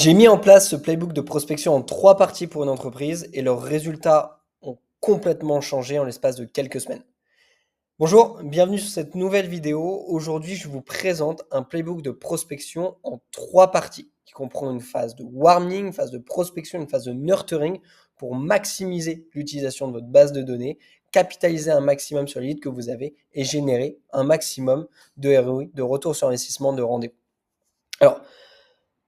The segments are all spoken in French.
J'ai mis en place ce playbook de prospection en 3 parties pour une entreprise et leurs résultats ont complètement changé en l'espace de quelques semaines. Bonjour, bienvenue sur cette nouvelle vidéo. Aujourd'hui, je vous présente un playbook de prospection en 3 parties qui comprend une phase de warming, une phase de prospection, une phase de nurturing pour maximiser l'utilisation de votre base de données, capitaliser un maximum sur les leads que vous avez et générer un maximum de ROI, de retour sur investissement, de rendez-vous. Alors,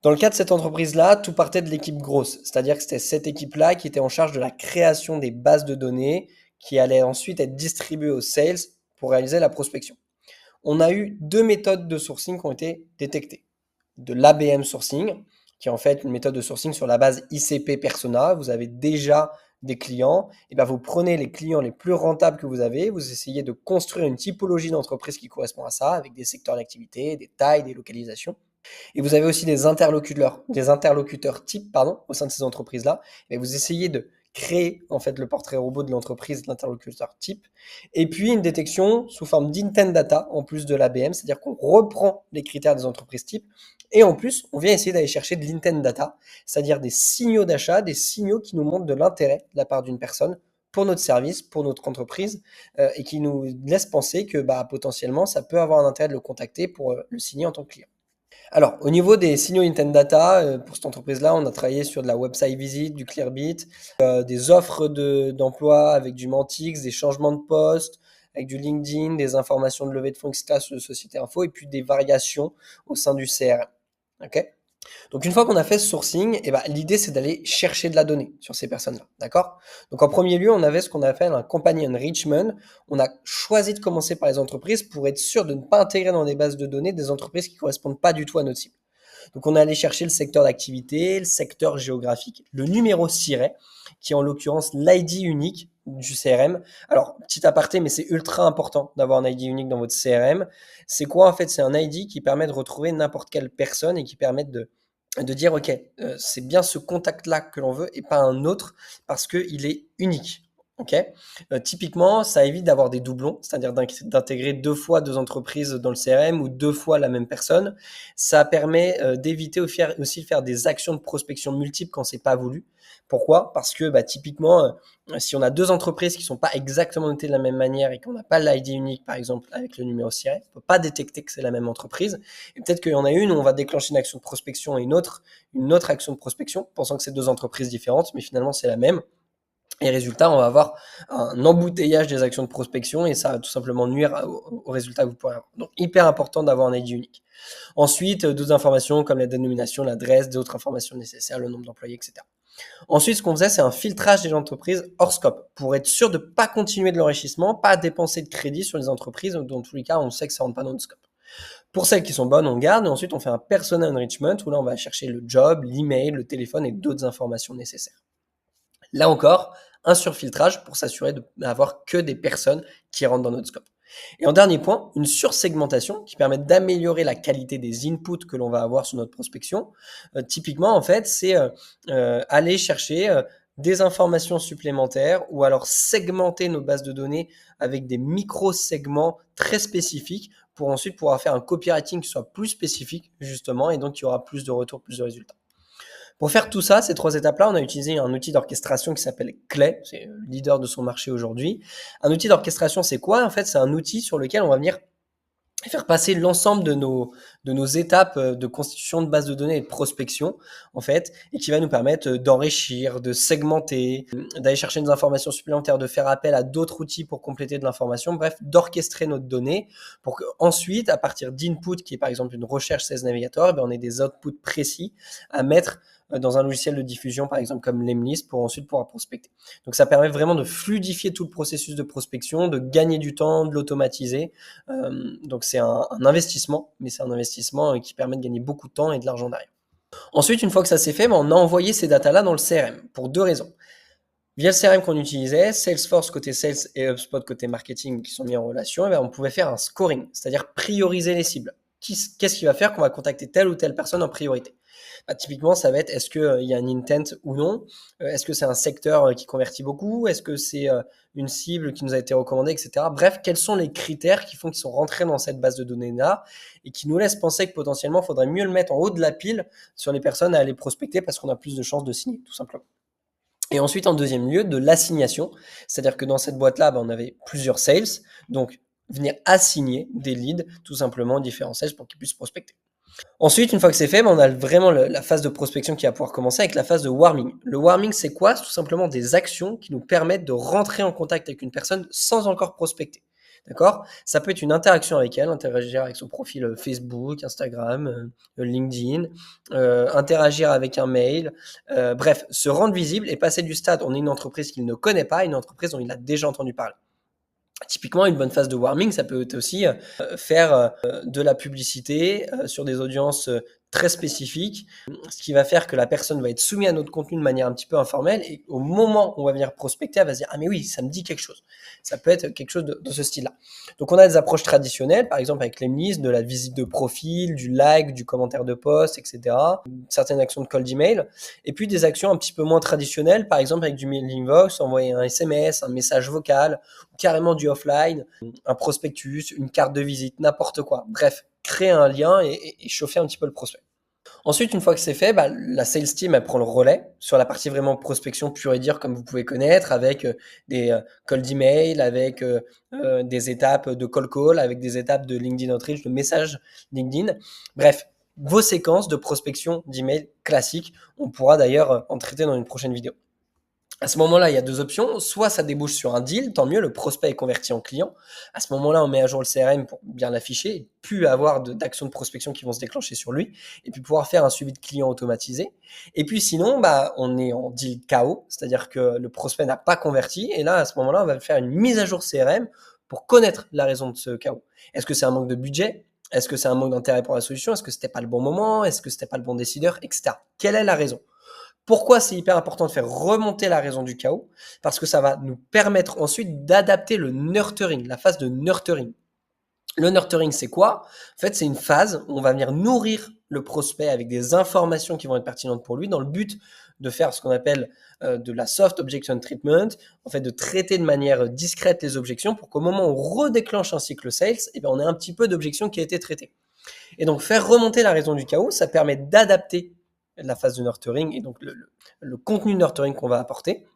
dans le cas de cette entreprise-là, tout partait de l'équipe grosse, c'est-à-dire que c'était cette équipe-là qui était en charge de la création des bases de données qui allaient ensuite être distribuées aux sales pour réaliser la prospection. On a eu 2 méthodes de sourcing qui ont été détectées. De l'ABM sourcing, qui est en fait une méthode de sourcing sur la base ICP persona. Vous avez déjà des clients, et bien vous prenez les clients les plus rentables que vous avez, vous essayez de construire une typologie d'entreprise qui correspond à ça, avec des secteurs d'activité, des tailles, des localisations. Et vous avez aussi des interlocuteurs types, au sein de ces entreprises-là. Et vous essayez de créer en fait le portrait robot de l'entreprise, de l'interlocuteur type. Et puis une détection sous forme d'intent data en plus de l'ABM, c'est-à-dire qu'on reprend les critères des entreprises types. Et en plus, on vient essayer d'aller chercher de l'intent data, c'est-à-dire des signaux d'achat, des signaux qui nous montrent de l'intérêt de la part d'une personne pour notre service, pour notre entreprise, et qui nous laissent penser que potentiellement, ça peut avoir un intérêt de le contacter pour le signer en tant que client. Alors, au niveau des signaux Intent Data, pour cette entreprise-là, on a travaillé sur de la website visit, du Clearbit, des offres d'emploi avec du Mantix, des changements de poste, avec du LinkedIn, des informations de levée de fonds, etc. sur Société Info, et puis des variations au sein du CRM. Ok. Donc une fois qu'on a fait ce sourcing, l'idée c'est d'aller chercher de la donnée sur ces personnes-là, d'accord? Donc en premier lieu, on avait ce qu'on appelle un company enrichment. On a choisi de commencer par les entreprises pour être sûr de ne pas intégrer dans des bases de données des entreprises qui correspondent pas du tout à notre cible. Donc on est allé chercher le secteur d'activité, le secteur géographique, le numéro SIRET, qui est en l'occurrence l'ID unique du CRM. Alors, petit aparté, mais c'est ultra important d'avoir un ID unique dans votre CRM. C'est quoi en fait? C'est un ID qui permet de retrouver n'importe quelle personne et qui permet de dire, OK, c'est bien ce contact-là que l'on veut et pas un autre parce qu'il est unique. OK. Typiquement, ça évite d'avoir des doublons, c'est-à-dire d'intégrer 2 fois 2 entreprises dans le CRM ou 2 fois la même personne. Ça permet d'éviter aussi de faire des actions de prospection multiples quand c'est pas voulu. Pourquoi? Parce que typiquement, si on a 2 entreprises qui sont pas exactement notées de la même manière et qu'on n'a pas l'ID unique, par exemple, avec le numéro SIRET, on peut pas détecter que c'est la même entreprise. Et peut-être qu'il y en a une où on va déclencher une action de prospection et une autre action de prospection, pensant que c'est 2 entreprises différentes, mais finalement c'est la même. Et résultat, on va avoir un embouteillage des actions de prospection et ça va tout simplement nuire au résultat que vous pourrez avoir. Donc, hyper important d'avoir un ID unique. Ensuite, d'autres informations comme la dénomination, l'adresse, d'autres informations nécessaires, le nombre d'employés, etc. Ensuite, ce qu'on faisait, c'est un filtrage des entreprises hors scope pour être sûr de ne pas continuer de l'enrichissement, pas dépenser de crédit sur les entreprises dans tous les cas, on sait que ça rentre pas dans notre scope. Pour celles qui sont bonnes, on garde et ensuite on fait un personal enrichment où là, on va chercher le job, l'email, le téléphone et d'autres informations nécessaires. Là encore, un surfiltrage pour s'assurer d'avoir que des personnes qui rentrent dans notre scope. Et en dernier point, une sursegmentation qui permet d'améliorer la qualité des inputs que l'on va avoir sur notre prospection. Typiquement, en fait, c'est aller chercher des informations supplémentaires ou alors segmenter nos bases de données avec des micro-segments très spécifiques pour ensuite pouvoir faire un copywriting qui soit plus spécifique, justement, et donc il y aura plus de retours, plus de résultats. Pour faire tout ça, ces 3 étapes-là, on a utilisé un outil d'orchestration qui s'appelle Clay, c'est le leader de son marché aujourd'hui. Un outil d'orchestration, c'est quoi? En fait, c'est un outil sur lequel on va venir faire passer l'ensemble de nos étapes de constitution de base de données et de prospection, en fait, et qui va nous permettre d'enrichir, de segmenter, d'aller chercher des informations supplémentaires, de faire appel à d'autres outils pour compléter de l'information, bref, d'orchestrer notre donnée pour qu'ensuite, à partir d'input, qui est par exemple une recherche Sales Navigator, on ait des outputs précis à mettre dans un logiciel de diffusion, par exemple comme Lemlist, pour ensuite pouvoir prospecter. Donc ça permet vraiment de fluidifier tout le processus de prospection, de gagner du temps, de l'automatiser. Donc c'est un investissement, mais c'est un investissement qui permet de gagner beaucoup de temps et de l'argent derrière. Ensuite, une fois que ça s'est fait, on a envoyé ces datas-là dans le CRM pour 2 raisons. Via le CRM qu'on utilisait, Salesforce côté sales et HubSpot côté marketing qui sont mis en relation, on pouvait faire un scoring, c'est-à-dire prioriser les cibles. Qu'est-ce qui va faire qu'on va contacter telle ou telle personne en priorité? Typiquement, ça va être est-ce qu'il y a un intent ou non? Est-ce que c'est un secteur qui convertit beaucoup? Est-ce que c'est une cible qui nous a été recommandée, etc. Bref, quels sont les critères qui font qu'ils sont rentrés dans cette base de données-là et qui nous laissent penser que potentiellement, il faudrait mieux le mettre en haut de la pile sur les personnes à aller prospecter parce qu'on a plus de chances de signer, tout simplement. Et ensuite, en deuxième lieu, de l'assignation. C'est-à-dire que dans cette boîte-là, on avait plusieurs sales. Donc, venir assigner des leads, tout simplement, différents sales pour qu'ils puissent prospecter. Ensuite, une fois que c'est fait, on a vraiment la phase de prospection qui va pouvoir commencer avec la phase de warming. Le warming, c'est quoi? C'est tout simplement des actions qui nous permettent de rentrer en contact avec une personne sans encore prospecter. D'accord? Ça peut être une interaction avec elle, interagir avec son profil Facebook, Instagram, LinkedIn, interagir avec un mail, bref, se rendre visible et passer du stade, on est une entreprise qu'il ne connaît pas, à une entreprise dont il a déjà entendu parler. Typiquement, une bonne phase de warming, ça peut être aussi faire de la publicité sur des audiences très spécifiques, ce qui va faire que la personne va être soumise à notre contenu de manière un petit peu informelle et au moment où on va venir prospecter, elle va se dire « Ah mais oui, ça me dit quelque chose ». Ça peut être quelque chose de ce style-là. Donc on a des approches traditionnelles, par exemple avec l'emlist, de la visite de profil, du like, du commentaire de post, etc. Certaines actions de cold email. Et puis des actions un petit peu moins traditionnelles, par exemple avec du mailing inbox, envoyer un SMS, un message vocal, carrément du offline, un prospectus, une carte de visite, n'importe quoi. Bref, créer un lien et chauffer un petit peu le prospect. Ensuite, une fois que c'est fait, la sales team, elle prend le relais sur la partie vraiment prospection pure et dire, comme vous pouvez connaître, avec des cold email, avec des étapes de call call, avec des étapes de LinkedIn Outreach, de message LinkedIn. Bref, vos séquences de prospection d'email classiques. On pourra d'ailleurs en traiter dans une prochaine vidéo. À ce moment-là, il y a deux options. Soit ça débouche sur un deal, tant mieux, le prospect est converti en client. À ce moment-là, on met à jour le CRM pour bien l'afficher, et plus avoir d'actions de prospection qui vont se déclencher sur lui, et puis pouvoir faire un suivi de client automatisé. Et puis sinon, on est en deal KO, c'est-à-dire que le prospect n'a pas converti, et là, à ce moment-là, on va faire une mise à jour CRM pour connaître la raison de ce KO. Est-ce que c'est un manque de budget? Est-ce que c'est un manque d'intérêt pour la solution? Est-ce que c'était pas le bon moment? Est-ce que c'était pas le bon décideur? Etc. Quelle est la raison? Pourquoi c'est hyper important de faire remonter la raison du chaos? Parce que ça va nous permettre ensuite d'adapter le nurturing, la phase de nurturing. Le nurturing, c'est quoi? En fait, c'est une phase où on va venir nourrir le prospect avec des informations qui vont être pertinentes pour lui dans le but de faire ce qu'on appelle de la soft objection treatment, en fait de traiter de manière discrète les objections pour qu'au moment où on redéclenche un cycle sales, on ait un petit peu d'objections qui a été traitées. Et donc faire remonter la raison du chaos, ça permet d'adapter la phase de nurturing et donc le contenu de nurturing qu'on va apporter.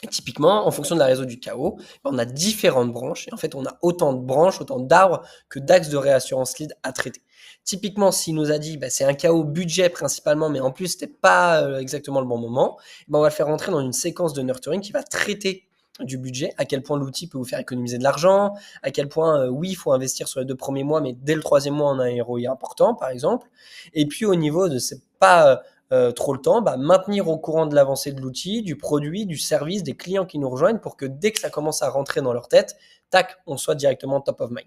Et typiquement, en fonction de la raison du chaos, on a différentes branches. Et en fait, on a autant de branches, autant d'arbres que d'axes de réassurance lead à traiter. Typiquement, s'il nous a dit c'est un chaos budget principalement, mais en plus, c'était pas exactement le bon moment, on va le faire rentrer dans une séquence de nurturing qui va traiter du budget, à quel point l'outil peut vous faire économiser de l'argent, à quel point, oui, il faut investir sur les 2 premiers mois, mais dès le 3e mois, on a un ROI important, par exemple. Et puis, au niveau de c'est pas trop le temps, maintenir au courant de l'avancée de l'outil, du produit, du service, des clients qui nous rejoignent pour que dès que ça commence à rentrer dans leur tête, tac, on soit directement top of mind.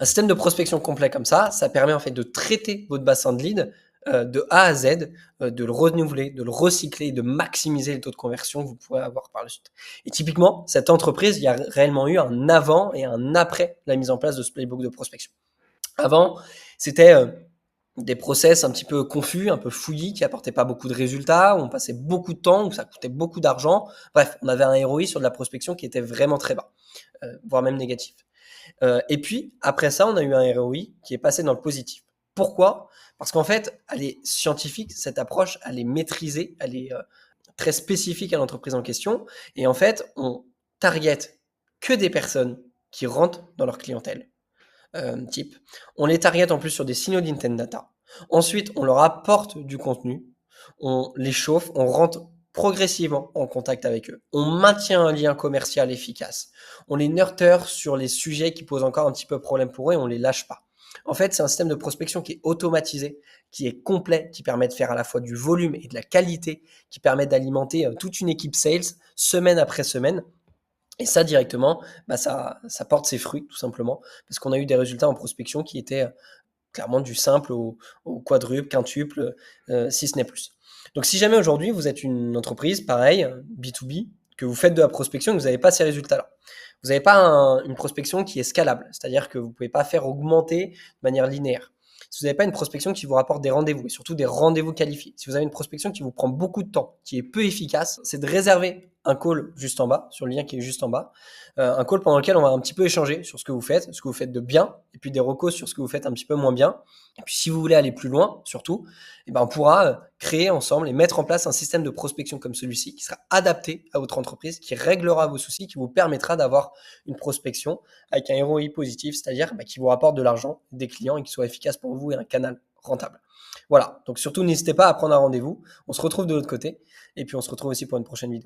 Un système de prospection complet comme ça permet en fait de traiter votre bassin de lead de A à Z, de le renouveler, de le recycler, de maximiser le taux de conversion que vous pourrez avoir par la suite. Et typiquement, cette entreprise, il y a réellement eu un avant et un après la mise en place de ce playbook de prospection. Avant, c'était des process un petit peu confus, un peu fouillis, qui apportaient pas beaucoup de résultats, où on passait beaucoup de temps, où ça coûtait beaucoup d'argent. Bref, on avait un ROI sur de la prospection qui était vraiment très bas, voire même négatif. Et puis, après ça, on a eu un ROI qui est passé dans le positif. Pourquoi? Parce qu'en fait, elle est scientifique, cette approche, elle est maîtrisée, elle est très spécifique à l'entreprise en question. Et en fait, on target que des personnes qui rentrent dans leur clientèle type. On les target en plus sur des signaux d'intent data. Ensuite, on leur apporte du contenu, on les chauffe, on rentre progressivement en contact avec eux. On maintient un lien commercial efficace. On les nurture sur les sujets qui posent encore un petit peu problème pour eux et on les lâche pas. En fait, c'est un système de prospection qui est automatisé, qui est complet, qui permet de faire à la fois du volume et de la qualité, qui permet d'alimenter toute une équipe sales semaine après semaine. Et ça, directement, ça porte ses fruits, tout simplement, parce qu'on a eu des résultats en prospection qui étaient clairement du simple au quadruple, quintuple, si ce n'est plus. Donc, si jamais aujourd'hui, vous êtes une entreprise, pareil, B2B, que vous faites de la prospection et que vous n'avez pas ces résultats-là, vous n'avez pas une prospection qui est scalable, c'est-à-dire que vous ne pouvez pas faire augmenter de manière linéaire. si vous n'avez pas une prospection qui vous rapporte des rendez-vous et surtout des rendez-vous qualifiés, si vous avez une prospection qui vous prend beaucoup de temps, qui est peu efficace, c'est de réserver un call juste en bas, sur le lien qui est juste en bas, un call pendant lequel on va un petit peu échanger sur ce que vous faites de bien, et puis des recos sur ce que vous faites un petit peu moins bien. Et puis si vous voulez aller plus loin, surtout, eh ben, on pourra créer ensemble et mettre en place un système de prospection comme celui-ci qui sera adapté à votre entreprise, qui réglera vos soucis, qui vous permettra d'avoir une prospection avec un ROI positif, c'est-à-dire qui vous rapporte de l'argent, des clients et qui soit efficace pour vous et un canal rentable. Voilà, donc surtout n'hésitez pas à prendre un rendez-vous. On se retrouve de l'autre côté et puis on se retrouve aussi pour une prochaine vidéo.